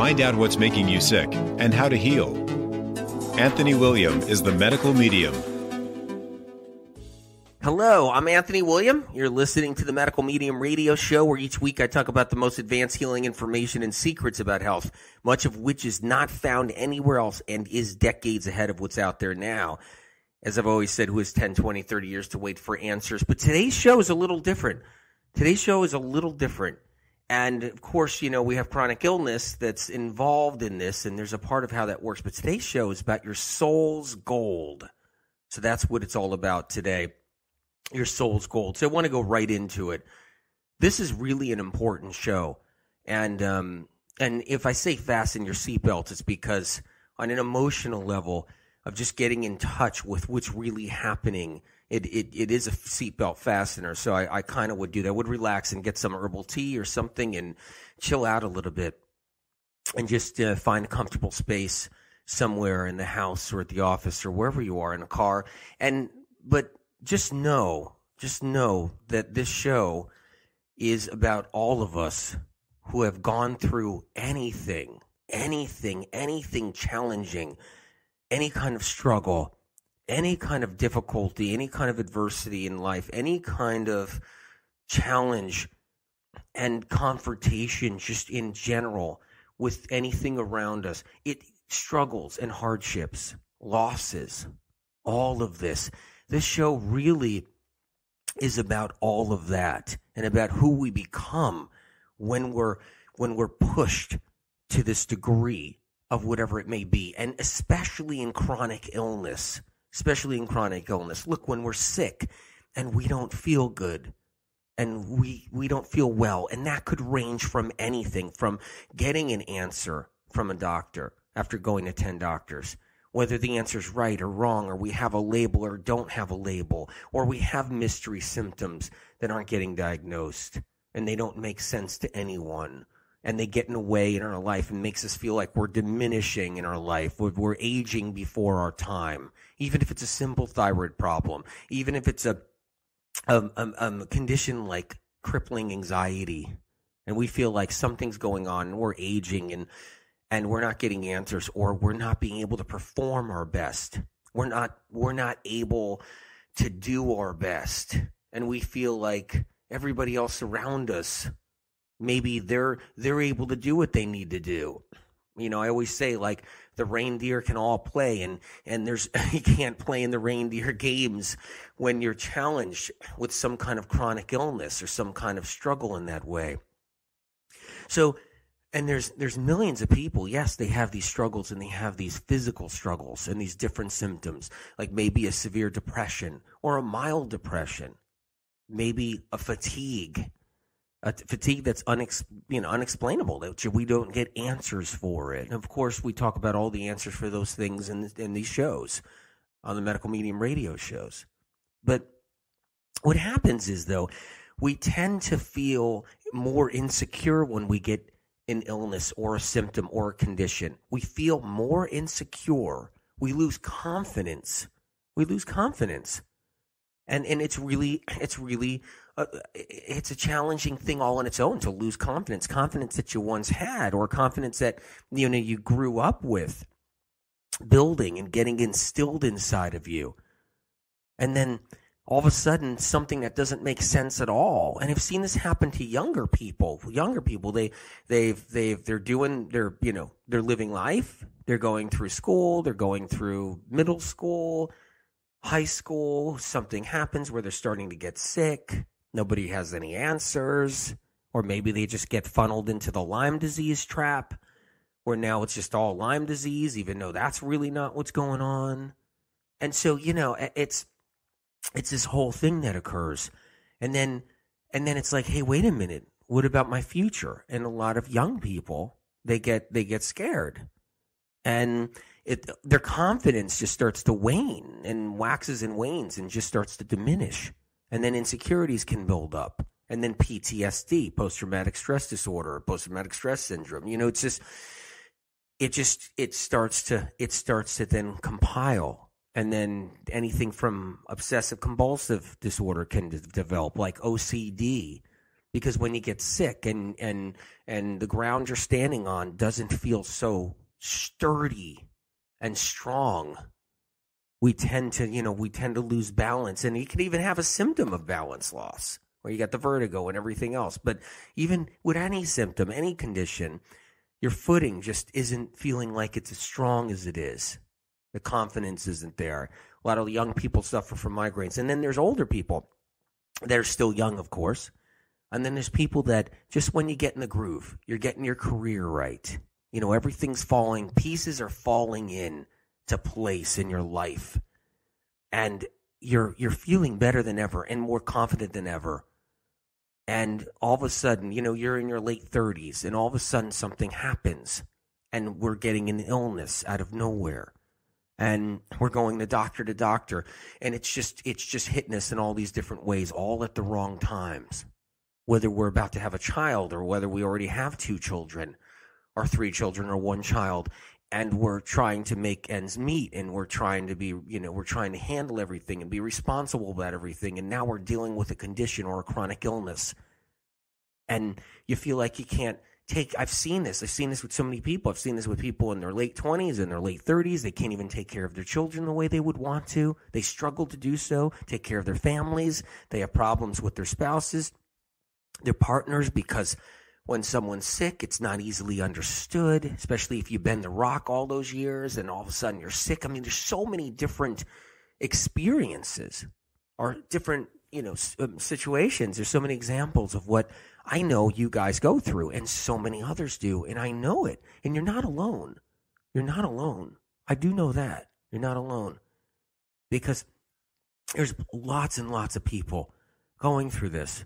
Find out what's making you sick and how to heal. Antъни Уилям is the medical medium. Hello, I'm Antъni Uwilliam. You're listening to the Medical Medium radio show where each week I talk about the most advanced healing information and secrets about health, much of which is not found anywhere else and is decades ahead of what's out there now. As I've always said, who has 10, 20, 30 years to wait for answers? But today's show is a little different. And, of course, you know, we have chronic illness that's involved in this, and there's a part of how that works. But today's show is about your soul's gold. So that's what it's all about today. Your soul's gold. So I want to go right into it. This is really an important show. And if I say fasten your seatbelt, it's because on an emotional level of just getting in touch with what's really happening, it is a seatbelt fastener. So I kind of would do that. I would relax and get some herbal tea or something and chill out a little bit and just find a comfortable space somewhere in the house or at the office or wherever you are in a car. But just know that this show is about all of us who have gone through anything challenging, any kind of struggle, any kind of difficulty, any kind of adversity in life, any kind of challenge and confrontation just in general with anything around us. It struggles and hardships, losses, all of this. This show really is about all of that and about who we become when we're pushed to this degree of whatever it may be, and especially in chronic illness. Look, when we're sick and we don't feel good and we don't feel well, and that could range from anything, from getting an answer from a doctor after going to 10 doctors, whether the answer's right or wrong, or we have a label or don't have a label, or we have mystery symptoms that aren't getting diagnosed and they don't make sense to anyone, and they get in the way in our life and makes us feel like we're diminishing in our life, we're aging before our time, even if it's a simple thyroid problem, even if it's a condition like crippling anxiety, and we feel like something's going on and we're aging and we're not getting answers, or we're not being able to perform our best. We're not able to do our best. And we feel like everybody else around us, maybe they're able to do what they need to do. You know, I always say, like, the reindeer can all play, and there's you can't play in the reindeer games when you're challenged with some kind of chronic illness or some kind of struggle in that way. So, and there's millions of people, yes, they have these struggles and they have these physical struggles and these different symptoms, like maybe a severe depression or a mild depression, maybe a fatigue that's unexplainable, that we don't get answers for it. And of course, we talk about all the answers for those things in these shows, on the Medical Medium radio shows. But what happens is, though, we tend to feel more insecure when we get an illness or a symptom or a condition. We feel more insecure. We lose confidence. And it's really it's a challenging thing all on its own to lose confidence that you once had, or confidence that you grew up with building and getting instilled inside of you. And then all of a sudden, something that doesn't make sense at all. And I've seen this happen to younger people. They're living life. They're going through school. They're going through middle school, high school. Something happens where they're starting to get sick. Nobody has any answers. Or maybe they just get funneled into the Lyme disease trap, where now it's just all Lyme disease, even though that's really not what's going on. And so, it's this whole thing that occurs. And then it's like, hey, wait a minute. What about my future? And a lot of young people, they get scared. And their confidence just starts to wane and waxes and wanes and just starts to diminish. And then insecurities can build up. And then PTSD, post-traumatic stress disorder, post-traumatic stress syndrome. It starts to then compile. And then anything from obsessive compulsive disorder can develop, like OCD, Because when you get sick and the ground you're standing on doesn't feel so sturdy and strong, we tend to lose balance. And you can even have a symptom of balance loss, where you got the vertigo and everything else. But even with any symptom, any condition, your footing just isn't feeling like it's as strong as it is. The confidence isn't there. A lot of young people suffer from migraines. And then there's older people. They're still young, of course. And then there's people that just when you get in the groove, you're getting your career right. Everything's falling. Pieces are falling in to place in your life. And you're feeling better than ever and more confident than ever. And all of a sudden, you're in your late 30s, and all of a sudden something happens, and we're getting an illness out of nowhere. And we're going to doctor, and it's just hitting us in all these different ways, all at the wrong times. Whether we're about to have a child, or whether we already have 2 children, or 3 children, or 1 child, and we're trying to make ends meet, and we're trying to be, we're trying to handle everything and be responsible about everything, and now we're dealing with a condition or a chronic illness. And you feel like you can't I've seen this with so many people. I've seen this with people in their late 20s and their late 30s. They can't even take care of their children the way they would want to. They struggle to do so, take care of their families. They have problems with their spouses, their partners, because when someone's sick, it's not easily understood, especially if you've been the rock all those years and all of a sudden you're sick. I mean, there's so many different experiences or different, situations. There's so many examples of what I know you guys go through, and so many others do, and I know it. And you're not alone. You're not alone. I do know that. You're not alone. Because there's lots and lots of people going through this.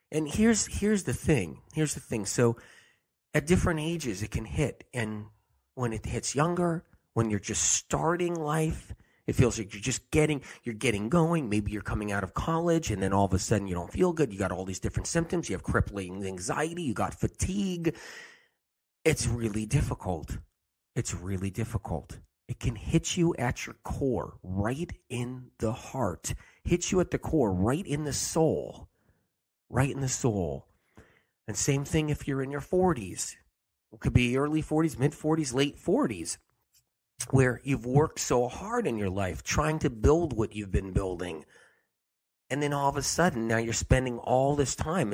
And here's the thing. So at different ages it can hit. And when it hits younger, when you're just starting life, it feels like you're getting going. Maybe you're coming out of college, and then all of a sudden you don't feel good. You got all these different symptoms. You have crippling anxiety. You got fatigue. It's really difficult. It can hit you at your core, right in the heart. Hit you at the core, right in the soul. And same thing if you're in your 40s. It could be early 40s, mid 40s, late 40s. Where you've worked so hard in your life trying to build what you've been building. And then all of a sudden, now you're spending all this time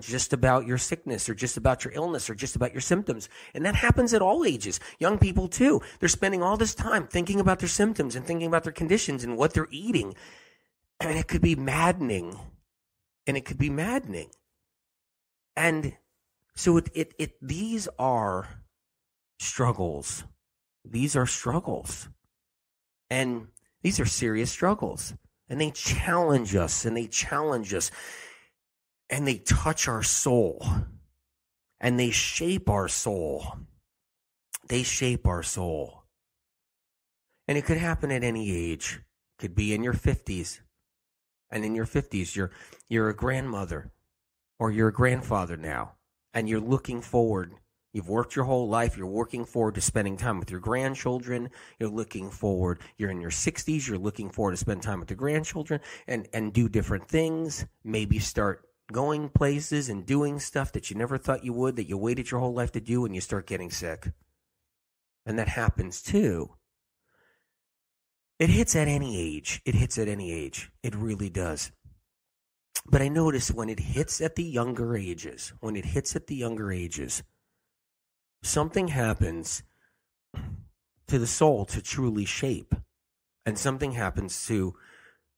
just about your sickness or just about your illness or just about your symptoms. And that happens at all ages. Young people too. They're spending all this time thinking about their symptoms and thinking about their conditions and what they're eating. And it could be maddening. And so these are struggles. These are struggles, and these are serious struggles, and they challenge us, and they touch our soul, and they shape our soul. And it could happen at any age. It could be in your 50s, and in your 50s, you're a grandmother, or you're a grandfather now, and you're looking forward. You've worked your whole life. You're working forward to spending time with your grandchildren. You're in your 60s. You're looking forward to spend time with the grandchildren and do different things. Maybe start going places and doing stuff that you never thought you would, that you waited your whole life to do, and you start getting sick. And that happens too. It hits at any age. It really does. But I notice when it hits at the younger ages, something happens to the soul to truly shape. And something happens to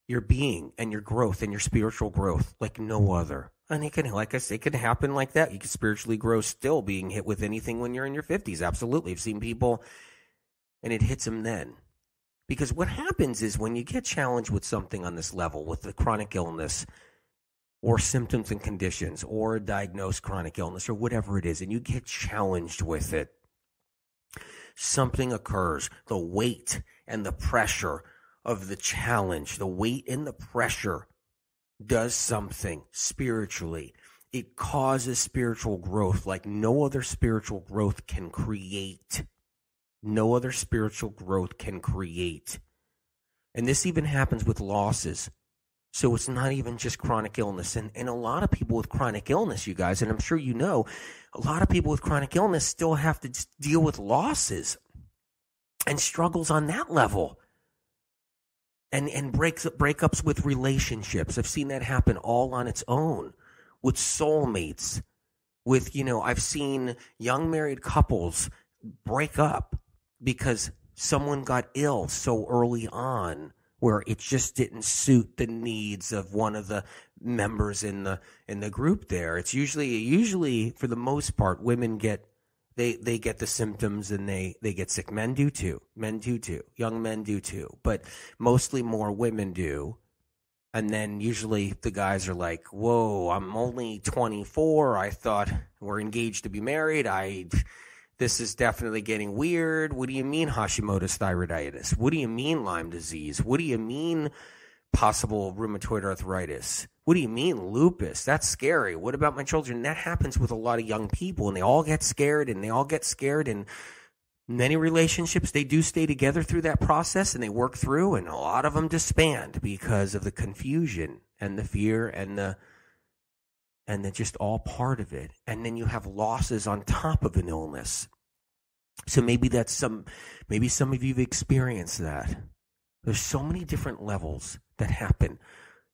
your being and your growth and your spiritual growth like no other. And it can, like I say, it can happen like that. You can spiritually grow still being hit with anything when you're in your 50s. Absolutely. I've seen people, and it hits them then. Because what happens is when you get challenged with something on this level, with the chronic illness, or symptoms and conditions, or a diagnosed chronic illness, or whatever it is, and you get challenged with it, something occurs. The weight and the pressure of the challenge, the weight and the pressure does something spiritually. It causes spiritual growth like no other spiritual growth can create. And this even happens with losses. So it's not even just chronic illness. And a lot of people with chronic illness, you guys, and I'm sure you know, a lot of people with chronic illness still have to deal with losses and struggles on that level. And breakups with relationships. I've seen that happen all on its own. With soulmates. With, I've seen young married couples break up because someone got ill so early on, where it just didn't suit the needs of one of the members in the group there. It's usually for the most part, women get the symptoms and they get sick. Men do too. Young men do too. But mostly more women do. And then usually the guys are like, whoa, I'm only 24. I thought we're engaged to be married. This is definitely getting weird. What do you mean Hashimoto's thyroiditis? What do you mean Lyme disease? What do you mean possible rheumatoid arthritis? What do you mean lupus? That's scary. What about my children? That happens with a lot of young people, and they all get scared, and many relationships, they do stay together through that process, and they work through, and a lot of them disband because of the confusion and the fear and the just all part of it. And then you have losses on top of an illness. So maybe some of you have experienced that. There's so many different levels that happen.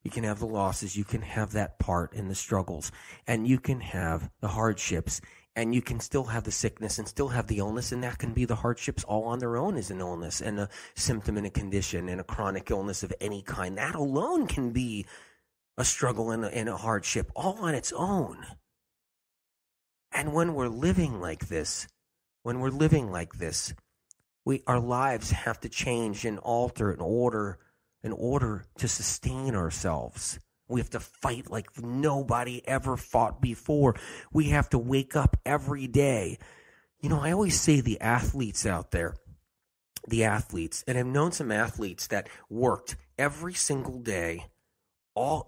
You can have the losses, you can have that part in the struggles, and you can have the hardships, and you can still have the sickness and still have the illness, and that can be the hardships all on their own as an illness and a symptom and a condition and a chronic illness of any kind. That alone can be a struggle and a hardship all on its own. And when we're living like this, our lives have to change and alter in order to sustain ourselves. We have to fight like nobody ever fought before. We have to wake up every day. I always say the athletes out there, and I've known some athletes that worked every single day.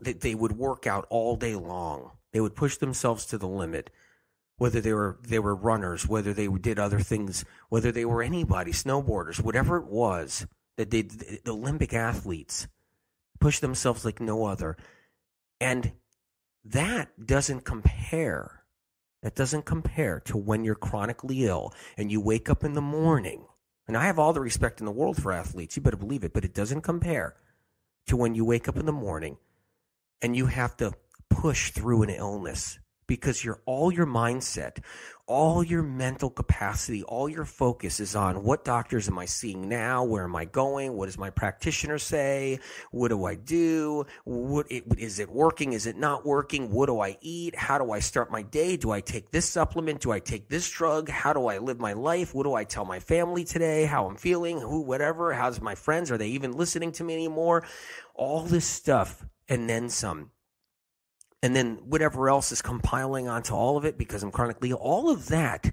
They would work out all day long. They would push themselves to the limit, whether they were runners, whether they did other things, whether they were anybody, snowboarders, whatever it was, that the Olympic athletes push themselves like no other. And that doesn't compare. That doesn't compare to when you're chronically ill and you wake up in the morning. And I have all the respect in the world for athletes. You better believe it. But it doesn't compare to when you wake up in the morning and you have to push through an illness because all your mindset, all your mental capacity, all your focus is on what doctors am I seeing now? Where am I going? What does my practitioner say? What do I do? Is it working? Is it not working? What do I eat? How do I start my day? Do I take this supplement? Do I take this drug? How do I live my life? What do I tell my family today? How I'm feeling? Whatever. How's my friends? Are they even listening to me anymore? All this stuff and then some. And then whatever else is compiling onto all of it because I'm chronically ill. All of that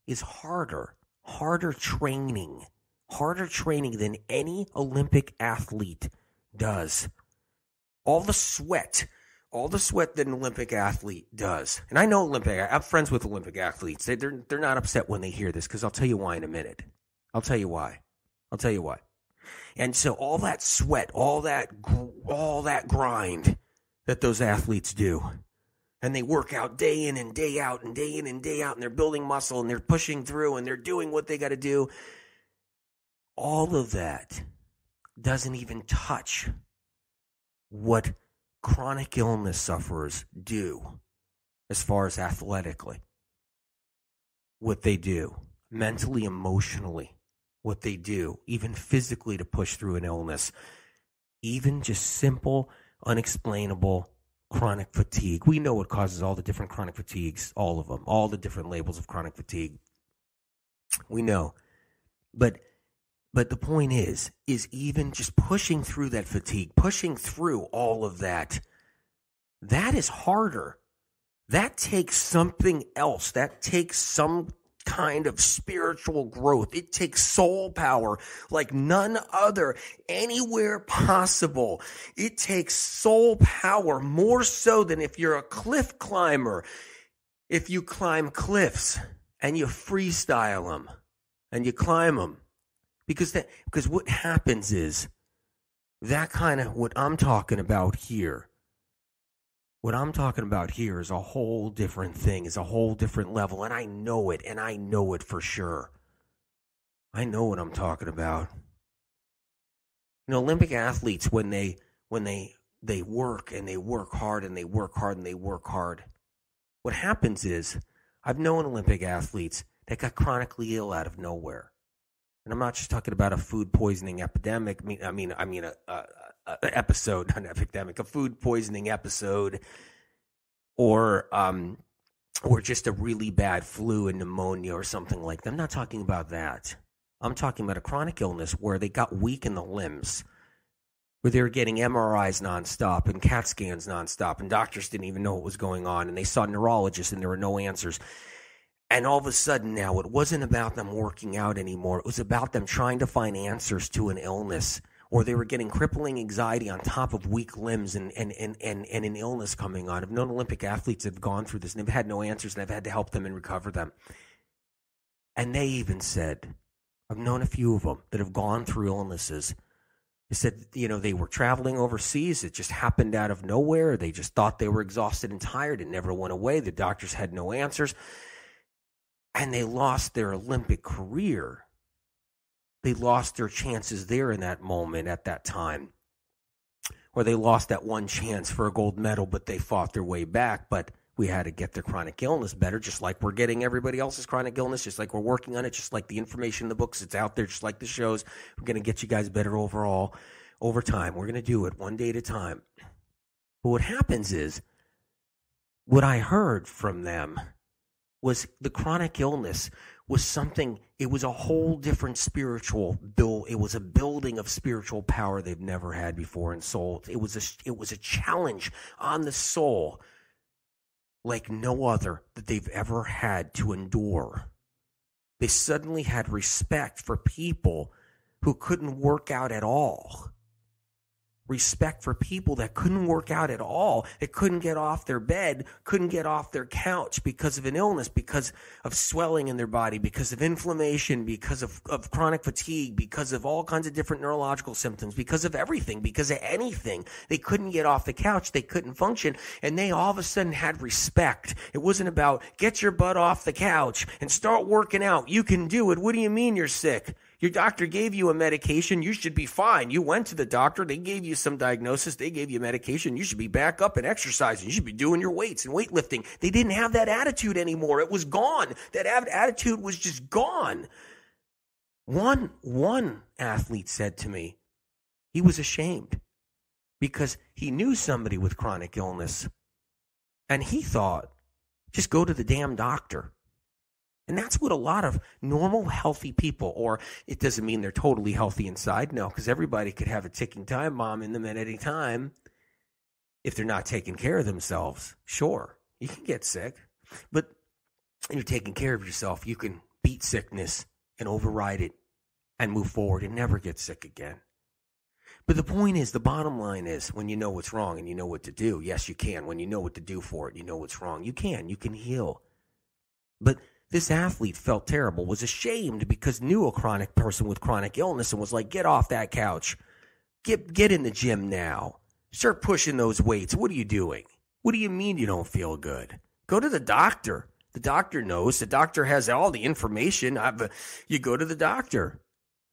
is harder training than any Olympic athlete does. All the sweat that an Olympic athlete does. And I know I'm friends with Olympic athletes. They're not upset when they hear this because I'll tell you why in a minute. I'll tell you why. And so all that sweat, all that grind that those athletes do. And they work out day in and day out and day in and day out, and they're building muscle and they're pushing through and they're doing what they got to do. All of that doesn't even touch what chronic illness sufferers do as far as athletically. What they do, mentally, emotionally, what they do, even physically to push through an illness. Even just simple, unexplainable chronic fatigue. We know what causes all the different chronic fatigues, all of them, all the different labels of chronic fatigue. We know. But the point is even just pushing through that fatigue, pushing through all of that, that is harder. That takes something else. That takes some kind of spiritual growth. It takes soul power like none other anywhere possible. It takes soul power more so than if you're a cliff climber. If you climb cliffs and you freestyle them and you climb them, because what happens is that kind of what I'm talking about here. What I'm talking about here is a whole different thing, is a whole different level, and I know it for sure. I know what I'm talking about. Olympic athletes, when they work and they work hard and they work hard and they work hard, what happens is, I've known Olympic athletes that got chronically ill out of nowhere. And I'm not just talking about a food poisoning epidemic. I mean, a episode, not an epidemic, a food poisoning episode, or just a really bad flu and pneumonia or something like that. I'm not talking about that. I'm talking about a chronic illness where they got weak in the limbs, where they were getting MRIs nonstop and CAT scans nonstop, and doctors didn't even know what was going on, and they saw neurologists and there were no answers. And all of a sudden now, it wasn't about them working out anymore. It was about them trying to find answers to an illness, or they were getting crippling anxiety on top of weak limbs and an illness coming on. I've known Olympic athletes that have gone through this and they've had no answers, and I've had to help them and recover them. And they even said, I've known a few of them that have gone through illnesses. They said, they were traveling overseas. It just happened out of nowhere. They just thought they were exhausted and tired. It never went away. The doctors had no answers. And they lost their Olympic career. They lost their chances there in that moment at that time. Or they lost that one chance for a gold medal, but they fought their way back. But we had to get their chronic illness better, just like we're getting everybody else's chronic illness, just like we're working on it, just like the information in the books, it's out there, just like the shows. We're going to get you guys better overall over time. We're going to do it one day at a time. But what happens is, what I heard from them was the chronic illness was something, it was a whole different spiritual build. It was a building of spiritual power they've never had before in soul. It was a challenge on the soul like no other that they've ever had to endure. They suddenly had respect for people who couldn't work out at all. Respect for people that couldn't work out at all, that couldn't get off their bed, couldn't get off their couch because of an illness, because of swelling in their body, because of inflammation, because of chronic fatigue, because of all kinds of different neurological symptoms, because of everything, because of anything. They couldn't get off the couch, they couldn't function, and they all of a sudden had respect. It wasn't about, get your butt off the couch and start working out. You can do it. What do you mean you're sick? Your doctor gave you a medication. You should be fine. You went to the doctor. They gave you some diagnosis. They gave you medication. You should be back up and exercising. You should be doing your weights and weightlifting. They didn't have that attitude anymore. It was gone. That attitude was just gone. One athlete said to me, he was ashamed because he knew somebody with chronic illness. And he thought, just go to the damn doctor. And that's what a lot of normal, healthy people, or it doesn't mean they're totally healthy inside, no, because everybody could have a ticking time bomb in them at any time if they're not taking care of themselves. Sure, you can get sick, but when you're taking care of yourself, you can beat sickness and override it and move forward and never get sick again. But the point is, the bottom line is, when you know what's wrong and you know what to do, yes, you can. When you know what to do for it, you know what's wrong, you can heal. But this athlete felt terrible, was ashamed because knew a chronic person with chronic illness and was like, get off that couch. Get in the gym now. Start pushing those weights. What are you doing? What do you mean you don't feel good? Go to the doctor. The doctor knows. The doctor has all the information. You go to the doctor.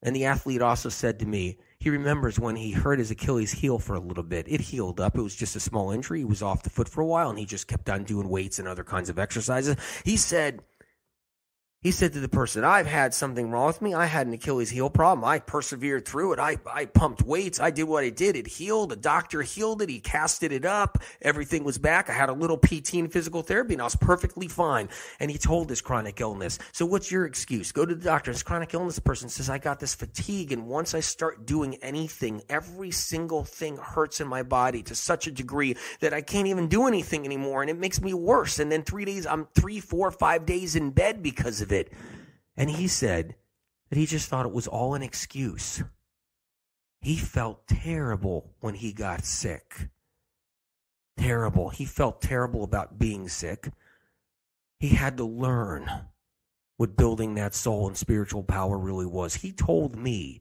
And the athlete also said to me, he remembers when he hurt his Achilles heel for a little bit. It healed up. It was just a small injury. He was off the foot for a while, and he just kept on doing weights and other kinds of exercises. He said to the person, I've had something wrong with me. I had an Achilles heel problem. I persevered through it. I pumped weights. I did what I did. It healed. The doctor healed it. He casted it up. Everything was back. I had a little PT and physical therapy, and I was perfectly fine. And he told this chronic illness. So what's your excuse? Go to the doctor. This chronic illness person says, I got this fatigue, and once I start doing anything, every single thing hurts in my body to such a degree that I can't even do anything anymore, and it makes me worse. And then 3 days, I'm 3, 4, 5 days in bed because of it. And he said that he just thought it was all an excuse. He felt terrible when he got sick. Terrible. He felt terrible about being sick. He had to learn what building that soul and spiritual power really was. He told me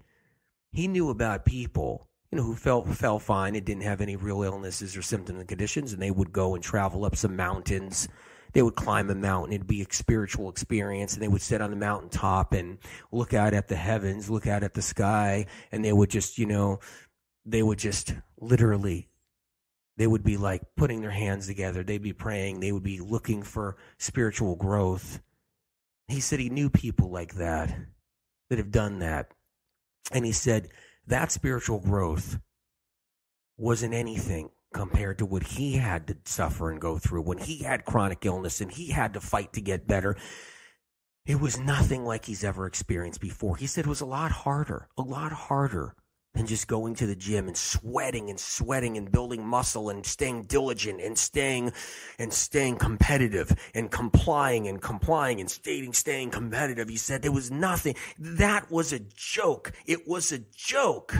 he knew about people who fell fine and didn't have any real illnesses or symptoms and conditions, and they would go and travel up some mountains. They would climb a mountain. It'd be a spiritual experience, and they would sit on the mountaintop and look out at the heavens, look out at the sky, and they would just, literally, they would be like putting their hands together. They'd be praying. They would be looking for spiritual growth. He said he knew people like that have done that. And he said that spiritual growth wasn't anything compared to what he had to suffer and go through when he had chronic illness and he had to fight to get better. It was nothing like he's ever experienced before. He said it was a lot harder than just going to the gym and sweating and building muscle and staying diligent and staying competitive and complying and staying competitive. He said there was nothing. That was a joke. It was a joke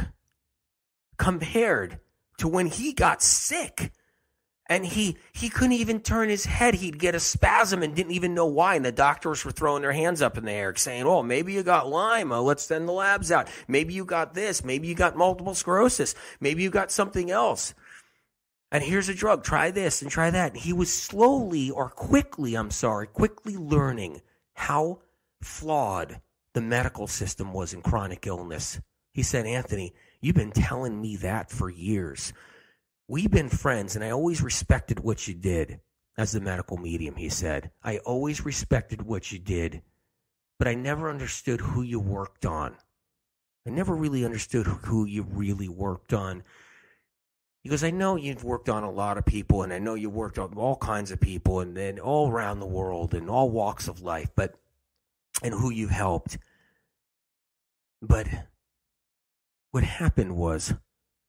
compared to when he got sick. And he couldn't even turn his head. He'd get a spasm and didn't even know why. And the doctors were throwing their hands up in the air saying, oh, maybe you got Lyme. Let's send the labs out. Maybe you got this. Maybe you got multiple sclerosis. Maybe you got something else. And here's a drug. Try this and try that. And he was quickly learning how flawed the medical system was in chronic illness. He said, Anthony, you've been telling me that for years. We've been friends, and I always respected what you did as the medical medium, he said. I always respected what you did, but I never understood who you worked on. I never really understood who you really worked on. Because I know you've worked on a lot of people, and I know you worked on all kinds of people, and then all around the world, and all walks of life, and who you helped. But what happened was,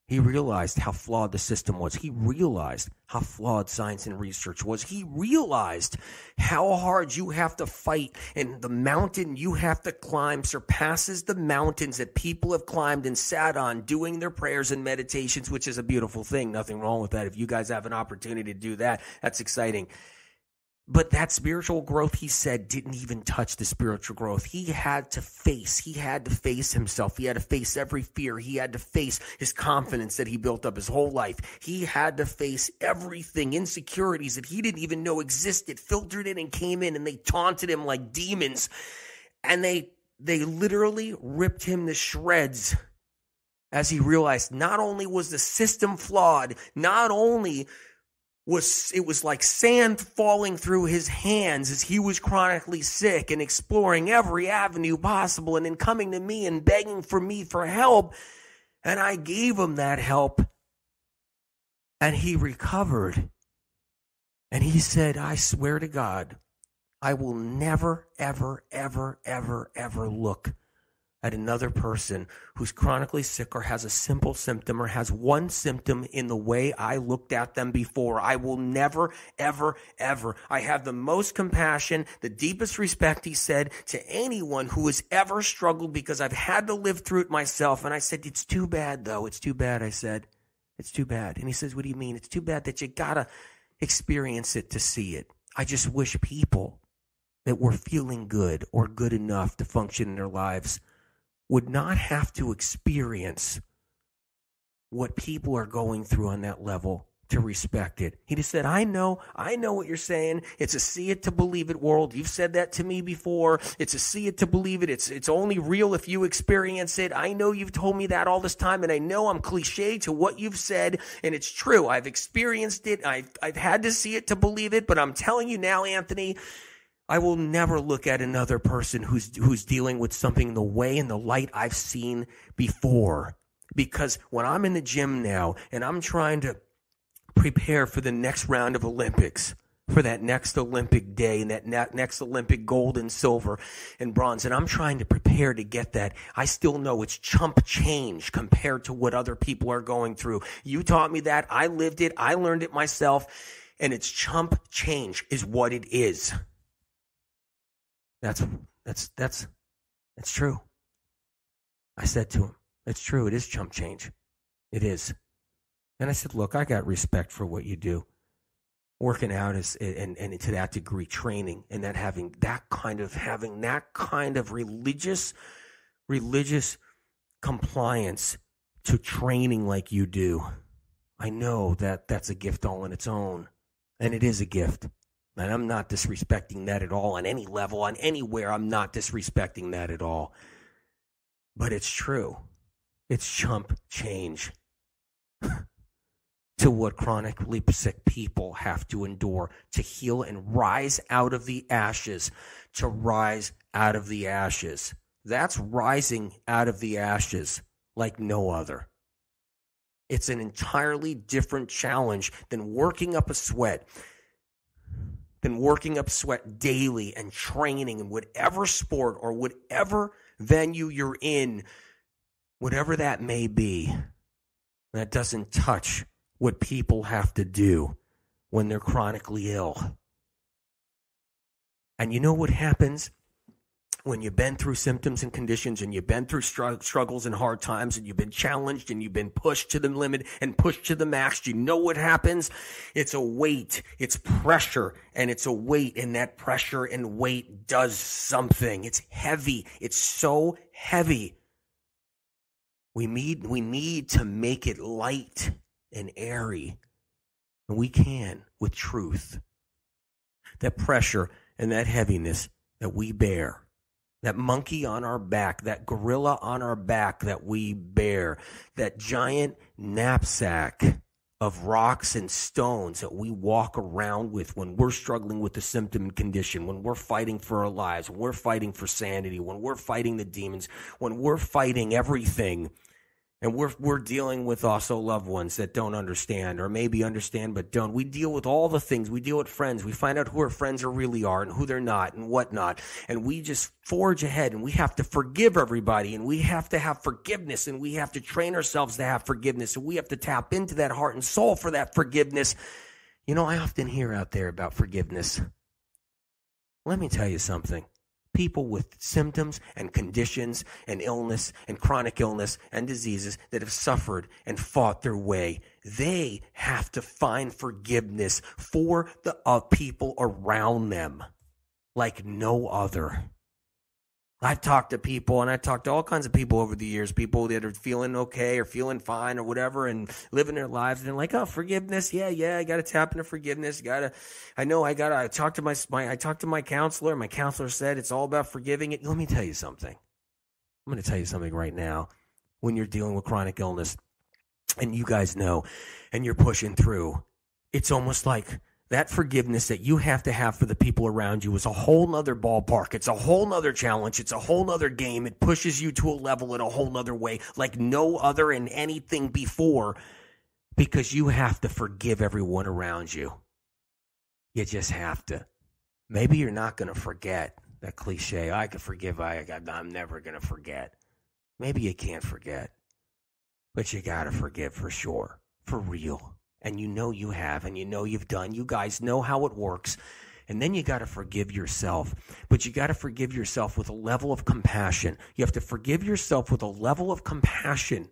he realized how flawed the system was. He realized how flawed science and research was. He realized how hard you have to fight, and the mountain you have to climb surpasses the mountains that people have climbed and sat on doing their prayers and meditations, which is a beautiful thing. Nothing wrong with that. If you guys have an opportunity to do that, that's exciting. But that spiritual growth, he said, didn't even touch the spiritual growth. He had to face himself. He had to face every fear. He had to face his confidence that he built up his whole life. He had to face everything, insecurities that he didn't even know existed, filtered in and came in, and they taunted him like demons. And they literally ripped him to shreds as he realized not only was the system flawed, not only it was like sand falling through his hands as he was chronically sick and exploring every avenue possible and then coming to me and begging for me for help. And I gave him that help. And he recovered. And he said, I swear to God, I will never, ever, ever, ever, ever look at another person who's chronically sick or has a simple symptom or has one symptom in the way I looked at them before. I will never, ever, ever. I have the most compassion, the deepest respect, he said, to anyone who has ever struggled because I've had to live through it myself. And I said, it's too bad, though. It's too bad, I said. It's too bad. And he says, what do you mean? It's too bad that you gotta experience it to see it. I just wish people that were feeling good or good enough to function in their lives would not have to experience what people are going through on that level to respect it. He just said, I know what you're saying. It's a see it to believe it world. You've said that to me before. It's a see it to believe it. It's only real if you experience it. I know you've told me that all this time, and I know I'm cliche to what you've said, and it's true. I've experienced it. I've had to see it to believe it, but I'm telling you now, Anthony, I will never look at another person who's dealing with something the way and the light I've seen before. Because when I'm in the gym now and I'm trying to prepare for the next round of Olympics, for that next Olympic day and that next Olympic gold and silver and bronze, and I'm trying to prepare to get that, I still know it's chump change compared to what other people are going through. You taught me that. I lived it. I learned it myself. And it's chump change is what it is. That's true. I said to him, it's true. It is chump change. It is. And I said, look, I got respect for what you do. Working out is, and to that degree, training, and that having that kind of religious compliance to training like you do. I know that that's a gift all on its own, and it is a gift. And I'm not disrespecting that at all on any level, on anywhere. I'm not disrespecting that at all. But it's true. It's chump change to what chronically sick people have to endure to heal and rise out of the ashes, to rise out of the ashes. That's rising out of the ashes like no other. It's an entirely different challenge than working up a sweat, daily and training in whatever sport or whatever venue you're in, whatever that may be. That doesn't touch what people have to do when they're chronically ill. And you know what happens when you've been through symptoms and conditions and you've been through struggles and hard times and you've been challenged and you've been pushed to the limit and pushed to the max? You know what happens? It's a weight, it's pressure, and it's a weight, and that pressure and weight does something. It's heavy. It's so heavy. We need to make it light and airy, and we can with truth. That pressure and that heaviness that we bear, that monkey on our back, that gorilla on our back that we bear, that giant knapsack of rocks and stones that we walk around with when we're struggling with the symptom and condition, when we're fighting for our lives, when we're fighting for sanity, when we're fighting the demons, when we're fighting everything. And we're dealing with also loved ones that don't understand, or maybe understand but don't. We deal with all the things. We deal with friends. We find out who our friends really are and who they're not and whatnot. And we just forge ahead, and we have to forgive everybody, and we have to have forgiveness, and we have to train ourselves to have forgiveness, and we have to tap into that heart and soul for that forgiveness. You know, I often hear out there about forgiveness. Let me tell you something. People with symptoms and conditions and illness and chronic illness and diseases that have suffered and fought their way, they have to find forgiveness for the people around them like no other. I've talked to people, and I talked to all kinds of people over the years, people that are feeling okay or feeling fine or whatever and living their lives. And they're like, oh, forgiveness. Yeah, I got to tap into forgiveness. I talked to my counselor. My counselor said it's all about forgiving it. Let me tell you something. I'm going to tell you something right now. When you're dealing with chronic illness, and you guys know, and you're pushing through, it's almost like that forgiveness that you have to have for the people around you is a whole nother ballpark. It's a whole nother challenge. It's a whole nother game. It pushes you to a level in a whole nother way like no other in anything before, because you have to forgive everyone around you. You just have to. Maybe you're not going to forget that cliche, I can forgive, I'm never going to forget. Maybe you can't forget, but you got to forgive for sure, for real. And you know you have, and you know you've done. You guys know how it works. And then you got to forgive yourself. But you got to forgive yourself with a level of compassion. You have to forgive yourself with a level of compassion.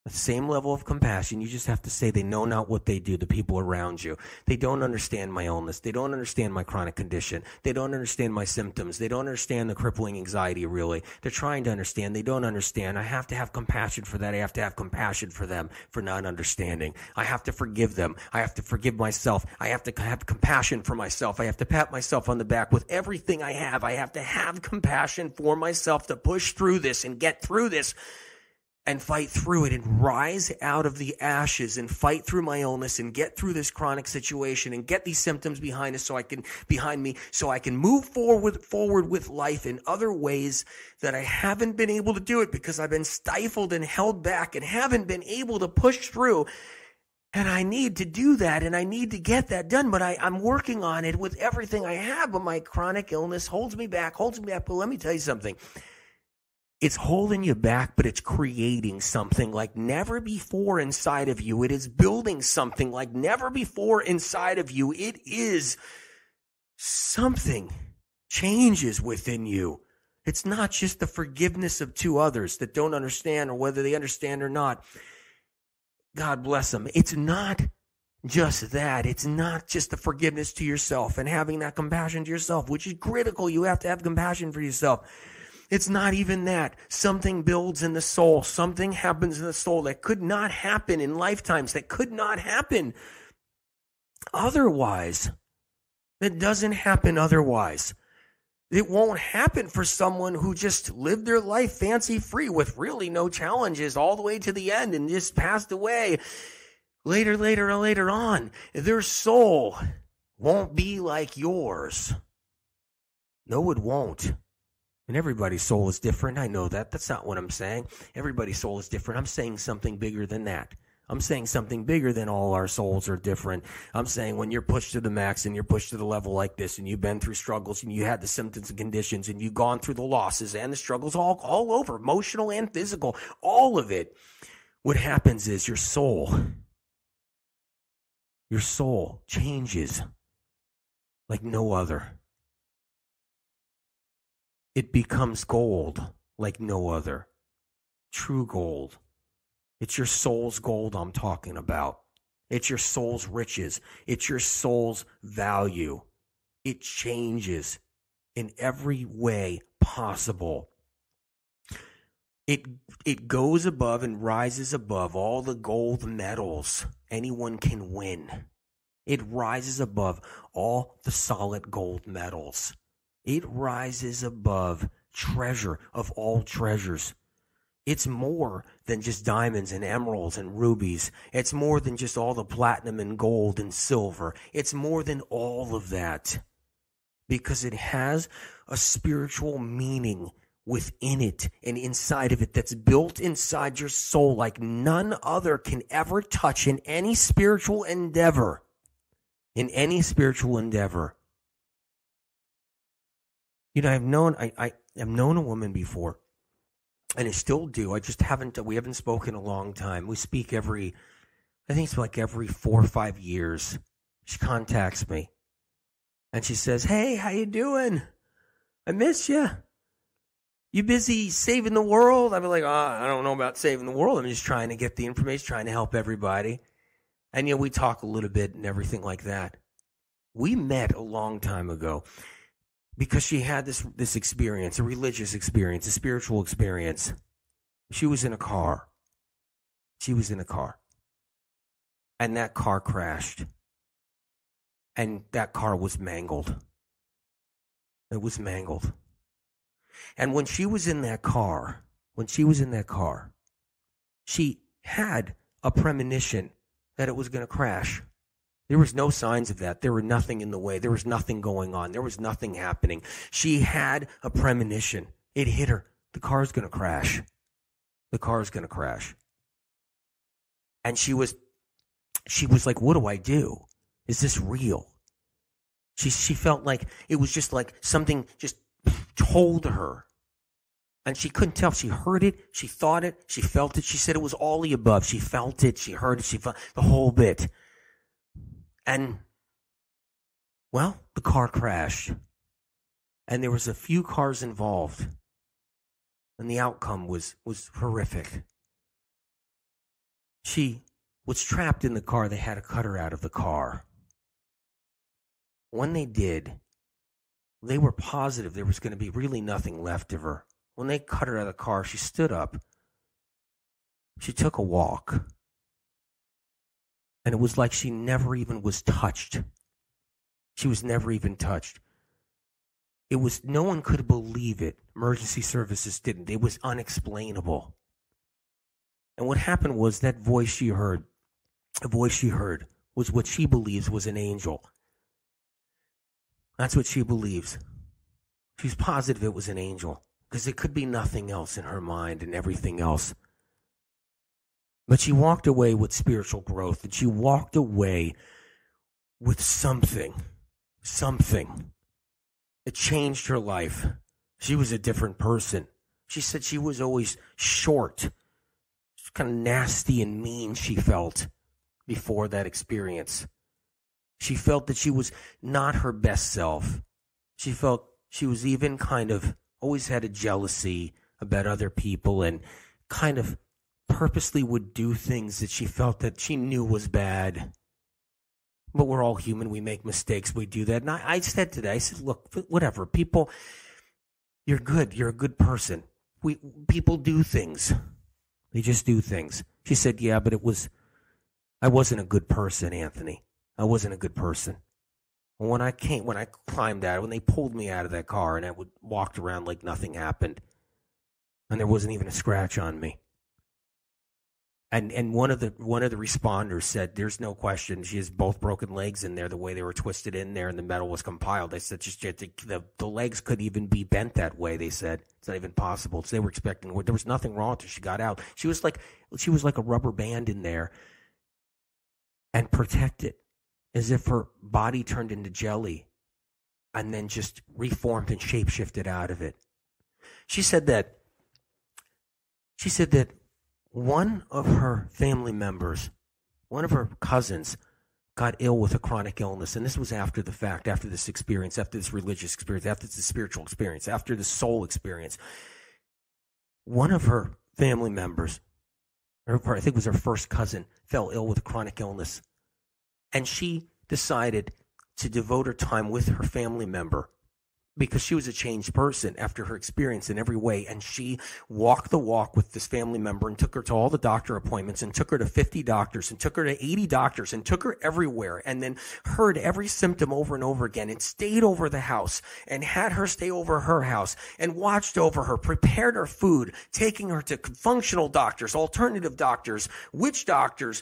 The same level of compassion. You just have to say they know not what they do, the people around you. They don't understand my illness. They don't understand my chronic condition. They don't understand my symptoms. They don't understand the crippling anxiety, really. They're trying to understand. They don't understand. I have to have compassion for that. I have to have compassion for them for not understanding. I have to forgive them. I have to forgive myself. I have to have compassion for myself. I have to pat myself on the back with everything I have. I have to have compassion for myself to push through this and get through this and fight through it and rise out of the ashes and fight through my illness and get through this chronic situation and get these symptoms behind me so I can move forward with life in other ways that I haven't been able to do it because I've been stifled and held back and haven't been able to push through. And I need to do that, and I need to get that done, but I'm working on it with everything I have, but my chronic illness holds me back. But let me tell you something. It's holding you back, but it's creating something like never before inside of you. It is building something like never before inside of you. It is something changes within you. It's not just the forgiveness of two others that don't understand or whether they understand or not. God bless them. It's not just that. It's not just the forgiveness to yourself and having that compassion to yourself, which is critical. You have to have compassion for yourself. It's not even that. Something builds in the soul. Something happens in the soul that could not happen in lifetimes, that could not happen otherwise. That doesn't happen otherwise. It won't happen for someone who just lived their life fancy-free with really no challenges all the way to the end and just passed away later on. Their soul won't be like yours. No, it won't. And everybody's soul is different. I know that. That's not what I'm saying. Everybody's soul is different. I'm saying something bigger than that. I'm saying something bigger than all our souls are different. I'm saying when you're pushed to the max and you're pushed to the level like this and you've been through struggles and you had the symptoms and conditions and you've gone through the losses and the struggles all over, emotional and physical, all of it, what happens is your soul changes like no other. It becomes gold like no other. True gold. It's your soul's gold I'm talking about. It's your soul's riches. It's your soul's value. It changes in every way possible. It goes above and rises above all the gold medals anyone can win. It rises above all the solid gold medals. It rises above treasure of all treasures. It's more than just diamonds and emeralds and rubies. It's more than just all the platinum and gold and silver. It's more than all of that because it has a spiritual meaning within it and inside of it that's built inside your soul like none other can ever touch in any spiritual endeavor. In any spiritual endeavor. You know, I've known a woman before. And I still do. We haven't spoken a long time. We speak I think it's like every 4 or 5 years. She contacts me. And she says, "Hey, how you doing? I miss you. You busy saving the world?" I'd be like, I don't know about saving the world. I'm just trying to get the information, trying to help everybody. And, we talk a little bit and everything like that. We met a long time ago. Because she had this experience, a religious experience, a spiritual experience. She was in a car. And that car crashed. And that car was mangled. It was mangled. And when she was in that car, she had a premonition that it was going to crash. There was no signs of that. There were nothing in the way. There was nothing going on. There was nothing happening. She had a premonition. It hit her. The car's going to crash. And she was like, what do I do? Is this real? She felt like it was just like something just told her. And she couldn't tell. She heard it. She thought it. She felt it. She said it was all the above. She felt it. She heard it. She felt the whole bit. And, well, the car crashed. And there was a few cars involved. And the outcome was horrific. She was trapped in the car. They had to cut her out of the car. When they did, they were positive there was going to be really nothing left of her. When they cut her out of the car, she stood up. She took a walk. And it was like she never even was touched. She was never even touched. No one could believe it. Emergency services didn't. It was unexplainable. And what happened was that voice she heard was what she believes was an angel. That's what she believes. She's positive it was an angel because it could be nothing else in her mind and everything else. But she walked away with spiritual growth, and she walked away with something. It changed her life. She was a different person. She said she was always short. Kind of nasty and mean she felt before that experience. She felt that she was not her best self. She felt she was even kind of always had a jealousy about other people and kind of purposely would do things that she felt that she knew was bad. But we're all human. We make mistakes. We do that. And I said today, look, whatever. People, You're good. You're a good person. People do things. They just do things. She said, yeah, but I wasn't a good person, Anthony. I wasn't a good person. When I climbed out, when they pulled me out of that car and I walked around like nothing happened, and there wasn't even a scratch on me. And one of the responders said, "There's no question. She has both broken legs in there, the way they were twisted in there, and the metal was compiled." They said just the legs could even be bent that way. They said it's not even possible. So they were expecting. There was nothing wrong with her. She got out. She was like a rubber band in there, and protected, as if her body turned into jelly, and then just reformed and shapeshifted out of it. She said that one of her family members, one of her cousins, got ill with a chronic illness. And this was after the fact, after this experience, after this religious experience, after this spiritual experience, after the soul experience. One of her family members, I think it was her first cousin, fell ill with a chronic illness. And she decided to devote her time with her family member, because she was a changed person after her experience in every way. And she walked the walk with this family member and took her to all the doctor appointments and took her to 50 doctors and took her to 80 doctors and took her everywhere, and then heard every symptom over and over again, and stayed over the house and had her stay over her house and watched over her, prepared her food, taking her to functional doctors, alternative doctors, witch doctors,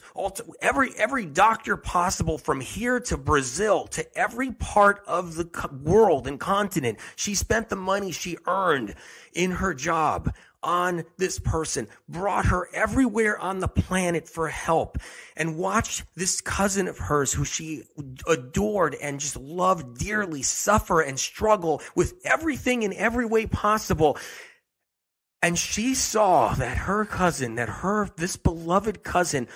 every doctor possible, from here to Brazil, to every part of the world and continent. She spent the money she earned in her job on this person, brought her everywhere on the planet for help, and watched this cousin of hers, who she adored and just loved dearly, suffer and struggle with everything in every way possible. And she saw that her cousin, this beloved cousin,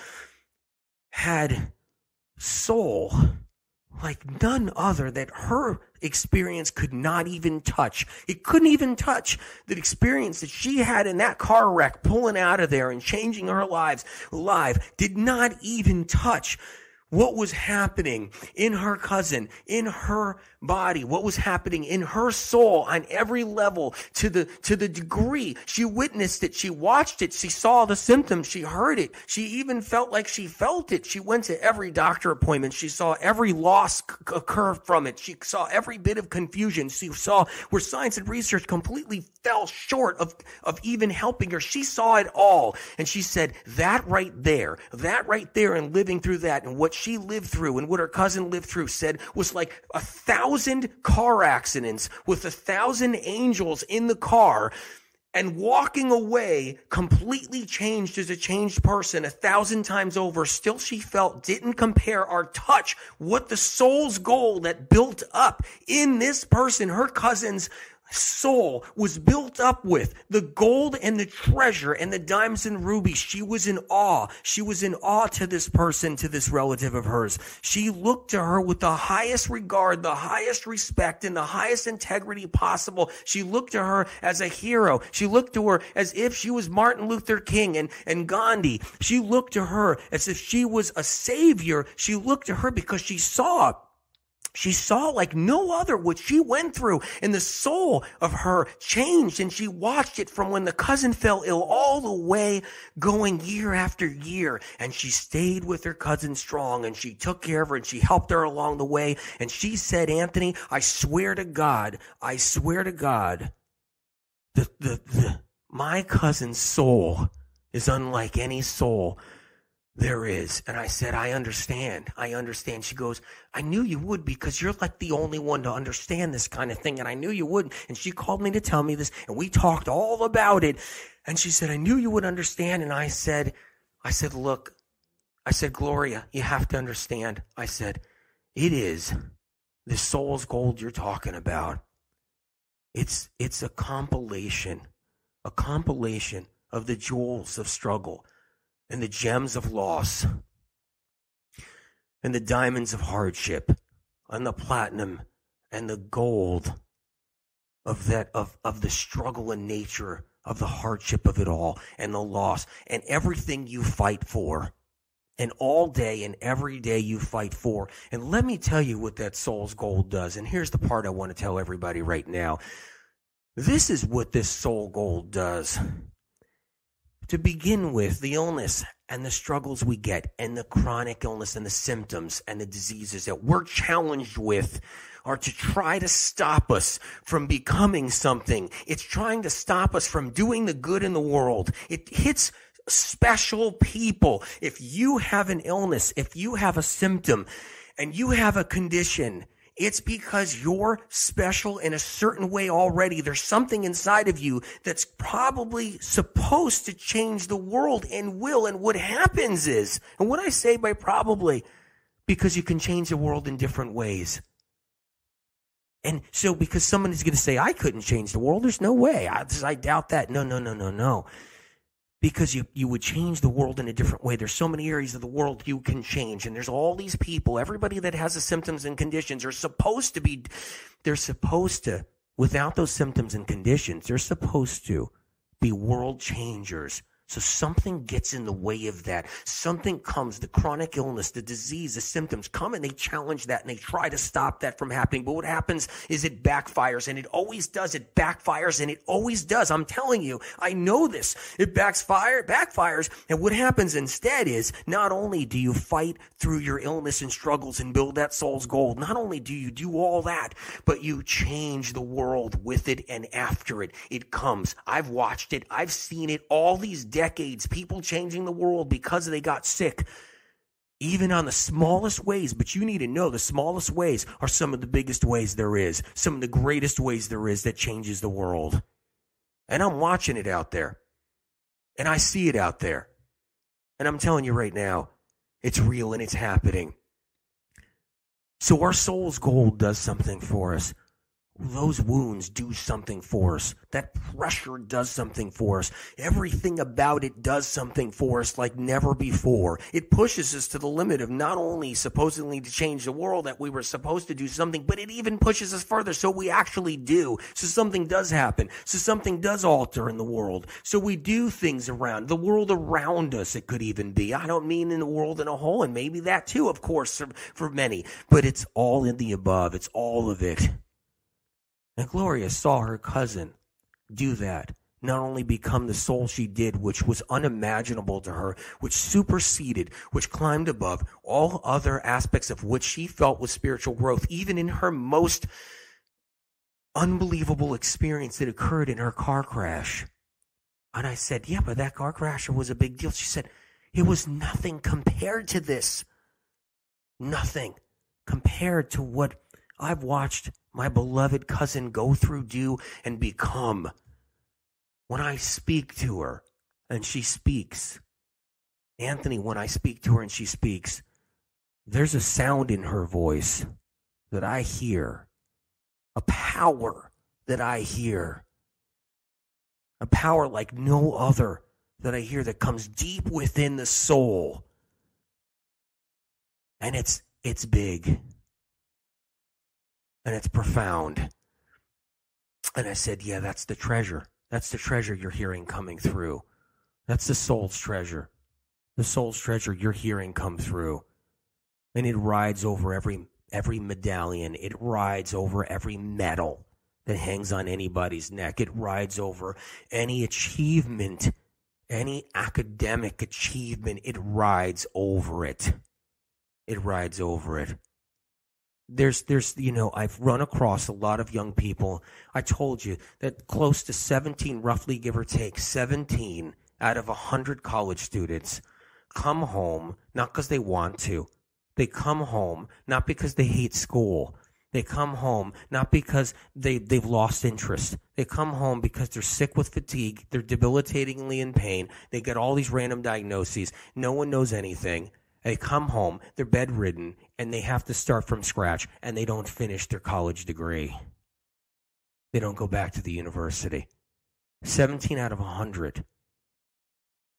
had soul like none other, that her experience could not even touch. It couldn't even touch the experience that she had in that car wreck, pulling out of there and changing her life, did not even touch what was happening in her cousin, in her body, what was happening in her soul on every level, to the degree she witnessed it, she watched it, she saw the symptoms, she heard it, she even felt like she felt it. She went to every doctor appointment, she saw every loss occur from it, she saw every bit of confusion, she saw where science and research completely fell short of even helping her. She saw it all, and she said that right there, and living through that, and what she lived through and what her cousin lived through, said was like 1,000 car accidents with 1,000 angels in the car, and walking away completely changed as a changed person 1,000 times over. Still, she felt didn't compare or touch what the soul's gold that built up in this person, her cousin's soul, was built up with, the gold and the treasure and the diamonds and rubies. She was in awe. She was in awe to this person, to this relative of hers. She looked to her with the highest regard, the highest respect, and the highest integrity possible. She looked to her as a hero. She looked to her as if she was Martin Luther King and Gandhi. She looked to her as if she was a savior. She looked to her because she saw like no other what she went through, and the soul of her changed, and she watched it from when the cousin fell ill all the way going year after year. And she stayed with her cousin strong, and she took care of her, and she helped her along the way. And she said, Anthony, I swear to God, my cousin's soul is unlike any soul there is. And I said, I understand. She goes, I knew you would, because you're like the only one to understand this kind of thing. And I knew you would. And she called me to tell me this, and we talked all about it. And she said, I knew you would understand. And I said, look, Gloria, you have to understand. I said, it is the soul's gold you're talking about. It's a compilation of the jewels of struggle, and the gems of loss, and the diamonds of hardship, and the platinum and the gold of the struggle and nature of the hardship of it all, and the loss, and everything you fight for, and all day and every day you fight for. And let me tell you what that soul's gold does. And here's the part I want to tell everybody right now. This is what this soul gold does. To begin with, the illness and the struggles we get and the chronic illness and the symptoms and the diseases that we're challenged with are to try to stop us from becoming something. It's trying to stop us from doing the good in the world. It hits special people. If you have an illness, if you have a symptom and you have a condition, it's because you're special in a certain way already. There's something inside of you that's probably supposed to change the world and will. And what happens is, and what I say by probably, because you can change the world in different ways. And so because someone is going to say, I couldn't change the world, there's no way. I doubt that. No. Because you would change the world in a different way. There's so many areas of the world you can change. And there's all these people, everybody that has the symptoms and conditions they're supposed to, without those symptoms and conditions, they're supposed to be world changers. So something gets in the way of that. Something comes, the chronic illness, the disease, the symptoms come and they challenge that and they try to stop that from happening. But what happens is it backfires, and it always does. It backfires and it always does. I'm telling you, I know this. It backfires. And what happens instead is not only do you fight through your illness and struggles and build that soul's gold, not only do you do all that, but you change the world with it and after it. It comes. I've watched it. I've seen it all these decades, people changing the world because they got sick, even on the smallest ways. But you need to know the smallest ways are some of the biggest ways there is, some of the greatest ways there is that changes the world. And I'm watching it out there, and I see it out there, and I'm telling you right now, it's real and it's happening. So our soul's gold does something for us. Those wounds do something for us. That pressure does something for us. Everything about it does something for us like never before. It pushes us to the limit of not only supposedly to change the world, that we were supposed to do something, but it even pushes us further, so we actually do. So something does happen. So something does alter in the world. So we do things around the world around us. It could even be. I don't mean in the world in a whole, and maybe that too, of course, for many. But it's all in the above. It's all of it. And Gloria saw her cousin do that, not only become the soul she did, which was unimaginable to her, which superseded, which climbed above all other aspects of which she felt was spiritual growth, even in her most unbelievable experience that occurred in her car crash. And I said, yeah, but that car crash was a big deal. She said, it was nothing compared to this. Nothing compared to what I've watched my beloved cousin go through, do, and become. When I speak to her and she speaks, Antъни, when I speak to her and she speaks, there's a sound in her voice that I hear, a power that I hear, a power like no other that I hear that comes deep within the soul. And it's big. And it's profound. And I said, yeah, that's the treasure. That's the treasure you're hearing coming through. That's the soul's treasure. The soul's treasure you're hearing come through. And it rides over every medallion. It rides over every medal that hangs on anybody's neck. It rides over any achievement, any academic achievement. It rides over it. It rides over it. There's, I've run across a lot of young people. I told you that close to 17, roughly give or take, 17 out of 100 college students come home, not because they want to. They come home not because they hate school. They come home not because they've lost interest. They come home because they're sick with fatigue. They're debilitatingly in pain. They get all these random diagnoses. No one knows anything. They come home, they're bedridden, and they have to start from scratch, and they don't finish their college degree. They don't go back to the university. 17 out of 100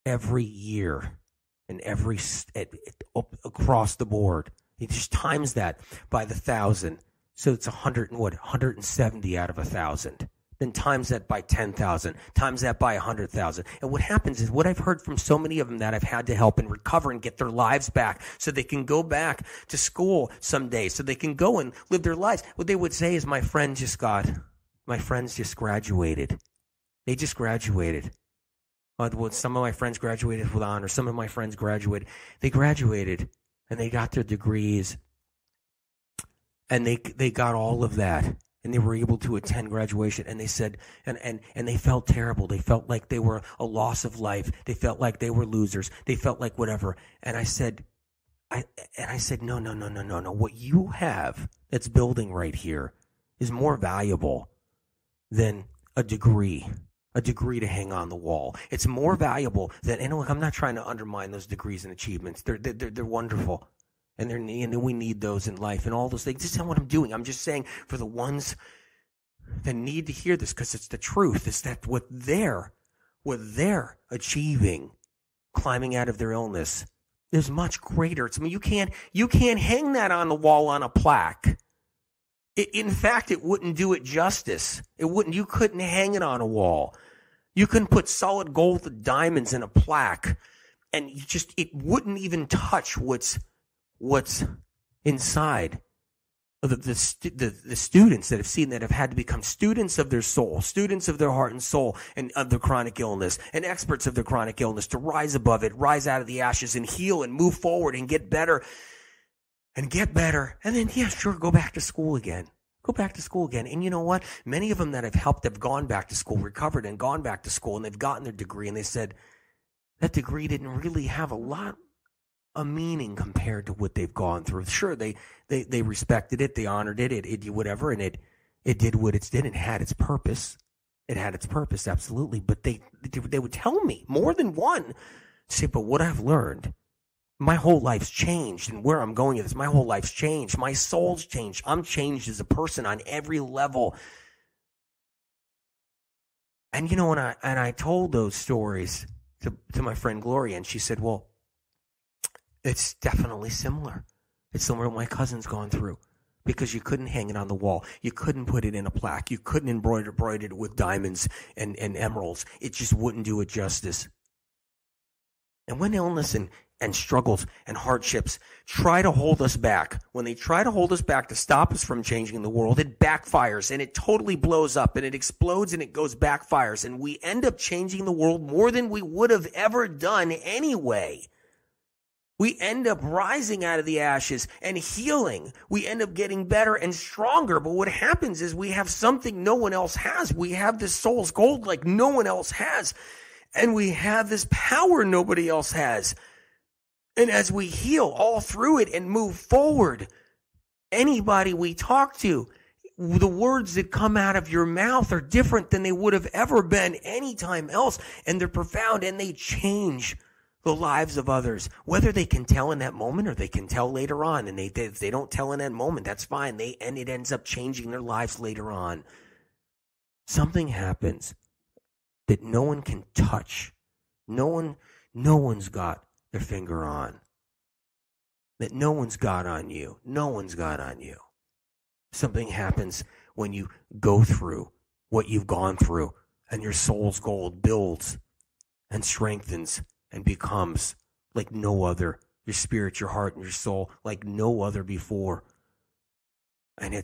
every year, and across the board. You just times that by the 1,000, so it's 170 out of 1,000. Then times that by 10,000, times that by 100,000. And what happens is, what I've heard from so many of them that I've had to help and recover and get their lives back so they can go back to school someday, so they can go and live their lives. What they would say is, my friend just got my friends just graduated. They just graduated. Some of my friends graduated with honors. Some of my friends graduated. They graduated, and they got their degrees, and they got all of that, and they were able to attend graduation. And they said, and they felt terrible. They felt like they were a loss of life. They felt like they were losers. They felt like whatever. And I said, no. What you have that's building right here is more valuable than a degree to hang on the wall. It's more valuable than, and look, I'm not trying to undermine those degrees and achievements. They're wonderful. And we need those in life and all those things. This is not what I'm doing. I'm just saying for the ones that need to hear this, because it's the truth, is that what they're achieving, climbing out of their illness, is much greater. You can't hang that on the wall on a plaque. In fact, it wouldn't do it justice. You couldn't hang it on a wall. You couldn't put solid gold and diamonds in a plaque, and it wouldn't even touch what's inside of the students that have seen that have had to become students of their soul, students of their heart and soul, and of their chronic illness, and experts of their chronic illness, to rise above it, rise out of the ashes, and heal and move forward and get better. And then, yeah, sure, go back to school again. And you know what? Many of them that I've helped have gone back to school, recovered and gone back to school, and they've gotten their degree, and they said that degree didn't really have a lot of meaning compared to what they've gone through. Sure, they respected it, they honored it, it did whatever, and it did what it did, and had its purpose. It had its purpose, absolutely. But they would tell me, more than one, say, but what I've learned, my whole life's changed, and where I'm going with this, my whole life's changed. My soul's changed. I'm changed as a person on every level. And you know, and I told those stories to my friend Gloria, and she said, well, it's definitely similar. It's similar to what my cousin's gone through, because you couldn't hang it on the wall. You couldn't put it in a plaque. You couldn't embroider it with diamonds and emeralds. It just wouldn't do it justice. And when illness and struggles and hardships try to hold us back, when they try to hold us back to stop us from changing the world, it backfires, and it totally blows up, and it explodes, and it backfires, and we end up changing the world more than we would have ever done anyway. We end up rising out of the ashes and healing. We end up getting better and stronger. But what happens is we have something no one else has. We have this soul's gold like no one else has. And we have this power nobody else has. And as we heal all through it and move forward, anybody we talk to, the words that come out of your mouth are different than they would have ever been anytime else. And they're profound, and they change the lives of others, whether they can tell in that moment or they can tell later on. And if they don't tell in that moment, that's fine. And it ends up changing their lives later on. Something happens that no one can touch. No one's got their finger on. That no one's got on you. No one's got on you. Something happens when you go through what you've gone through, and your soul's gold builds and strengthens and becomes like no other. Your spirit, your heart, and your soul like no other before. And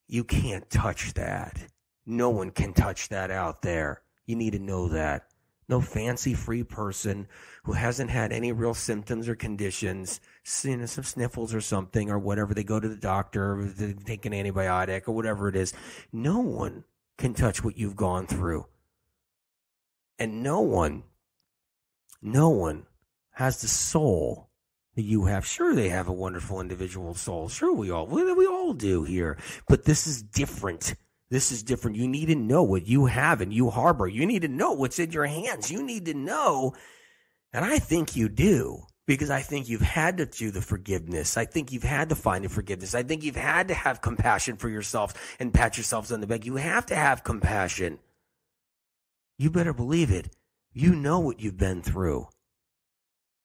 you can't touch that. No one can touch that out there. You need to know that. No fancy free person who hasn't had any real symptoms or conditions, some sniffles or something or whatever, they go to the doctor, they take an antibiotic or whatever it is. No one can touch what you've gone through. And no one has the soul that you have. Sure, they have a wonderful individual soul. Sure, we all do here. But this is different. This is different. You need to know what you have and you harbor. You need to know what's in your hands. You need to know, and I think you do, because I think you've had to do the forgiveness. I think you've had to find the forgiveness. I think you've had to have compassion for yourself and pat yourselves on the back. You have to have compassion. You better believe it. You know what you've been through.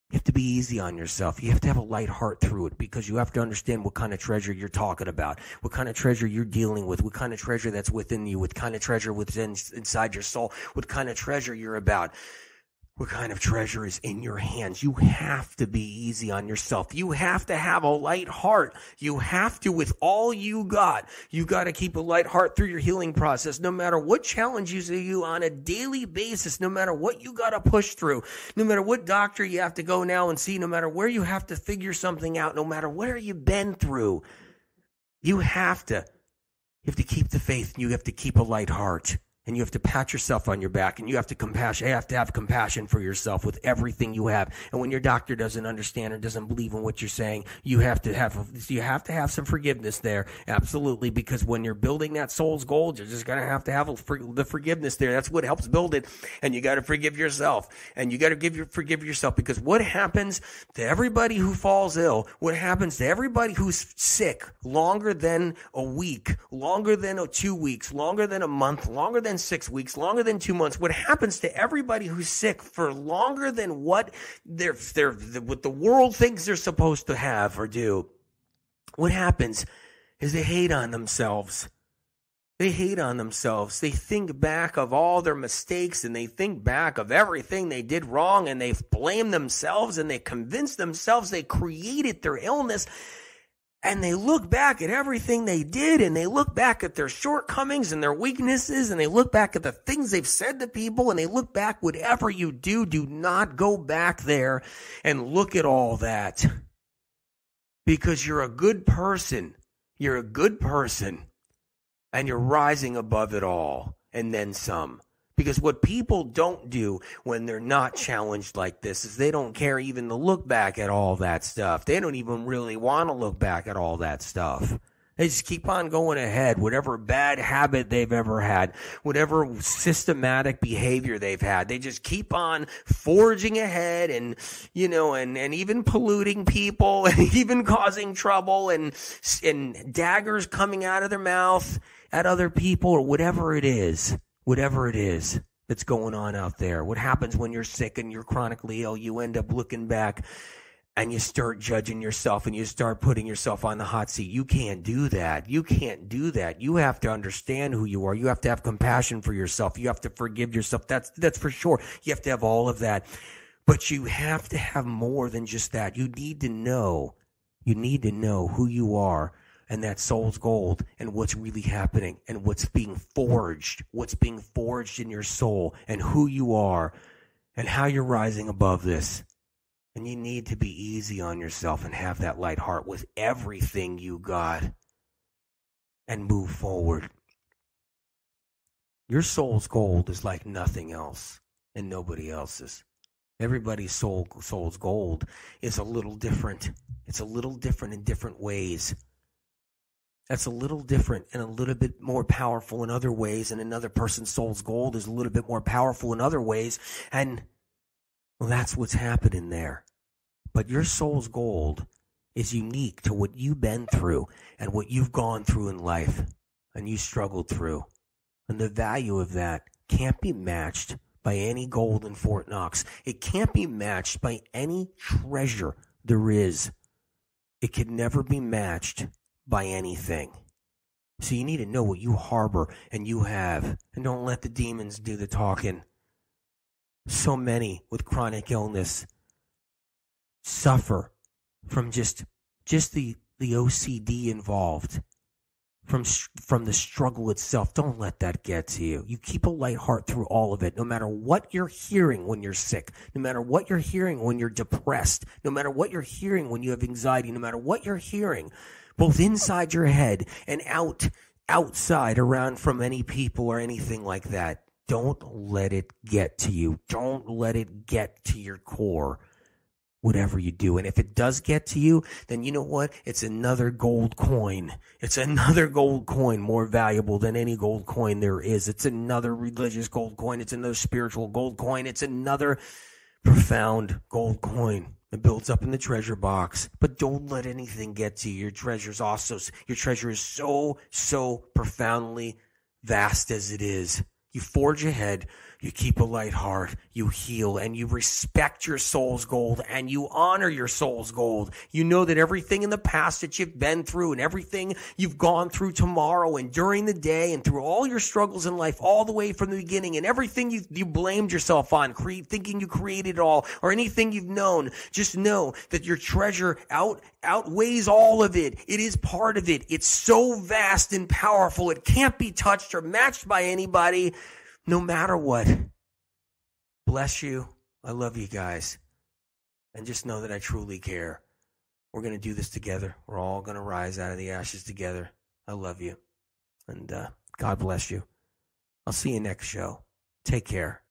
You have to be easy on yourself. You have to have a light heart through it, because you have to understand what kind of treasure you're talking about, what kind of treasure you're dealing with, what kind of treasure that's within you, what kind of treasure within inside your soul, what kind of treasure you're about. what kind of treasure is in your hands. You have to be easy on yourself. You have to have a light heart. You have to, with all you got to keep a light heart through your healing process, no matter what challenges you on a daily basis, no matter what you got to push through, no matter what doctor you have to go now and see, no matter where you have to figure something out, no matter where you've been through. You have to keep the faith. You have to keep a light heart. And you have to pat yourself on your back, and you have to have compassion for yourself with everything you have. And when your doctor doesn't understand or doesn't believe in what you're saying, you have to have some forgiveness there. Absolutely. Because when you're building that soul's gold, you're just going to have the forgiveness there. That's what helps build it. And you got to forgive yourself, and you got to forgive yourself, because what happens to everybody who falls ill, what happens to everybody who's sick longer than a week, longer than 2 weeks, longer than a month, longer than 6 weeks, longer than 2 months, what happens to everybody who's sick for longer than what what the world thinks they're supposed to have or do, what happens is they hate on themselves. They hate on themselves. They think back of all their mistakes, and they think back of everything they did wrong, and they blame themselves, and they convince themselves they created their illness. And they look back at everything they did, and they look back at their shortcomings and their weaknesses, and they look back at the things they've said to people, and they look back, whatever you do not go back there and look at all that. Because you're a good person. You're a good person. And you're rising above it all, and then some. Because what people don't do when they're not challenged like this is they don't care even to look back at all that stuff. They don't even really want to look back at all that stuff. They just keep on going ahead. Whatever bad habit they've ever had, whatever systematic behavior they've had, they just keep on forging ahead, and and even polluting people, and even causing trouble, and daggers coming out of their mouth at other people, or whatever it is that's going on out there. What happens when you're sick and you're chronically ill? You end up looking back and you start judging yourself, and you start putting yourself on the hot seat. You can't do that. You can't do that. You have to understand who you are. You have to have compassion for yourself. You have to forgive yourself. That's for sure. You have to have all of that. But you have to have more than just that. You need to know who you are, and that soul's gold, and what's really happening, and what's being forged in your soul, and who you are, and how you're rising above this. And you need to be easy on yourself and have that light heart with everything you got, and move forward. Your soul's gold is like nothing else, and nobody else's. Everybody's soul's gold is a little different. It's a little different in different ways. That's a little different and a little bit more powerful in other ways, and another person's soul's gold is a little bit more powerful in other ways, and well, that's what's happening there. But your soul's gold is unique to what you've been through and what you've gone through in life and you struggled through. And the value of that can't be matched by any gold in Fort Knox. It can't be matched by any treasure there is. It could never be matched by anything. So you need to know what you harbor and you have, and don't let the demons do the talking. So many with chronic illness suffer from just the OCD involved, from the struggle itself. Don't let that get to you. You keep a light heart through all of it, no matter what you're hearing when you're sick, no matter what you're hearing when you're depressed, no matter what you're hearing when you have anxiety, no matter what you're hearing, both inside your head and outside around from any people or anything like that. Don't let it get to you. Don't let it get to your core, whatever you do. And if it does get to you, then you know what? It's another gold coin. It's another gold coin more valuable than any gold coin there is. It's another religious gold coin. It's another spiritual gold coin. It's another profound gold coin that builds up in the treasure box. But don't let anything get to you. Your treasure is so profoundly vast as it is. You forge ahead, you keep a light heart, you heal, and you respect your soul's gold, and you honor your soul's gold. You know that everything in the past that you've been through and everything you've gone through tomorrow and during the day and through all your struggles in life, all the way from the beginning, and everything you blamed yourself on, thinking you created it all, or anything you've known, just know that your treasure outweighs all of it. It is part of it. It's so vast and powerful. It can't be touched or matched by anybody. No matter what. Bless you. I love you guys. And just know that I truly care. We're going to do this together. We're all going to rise out of the ashes together. I love you. And God bless you. I'll see you next show. Take care.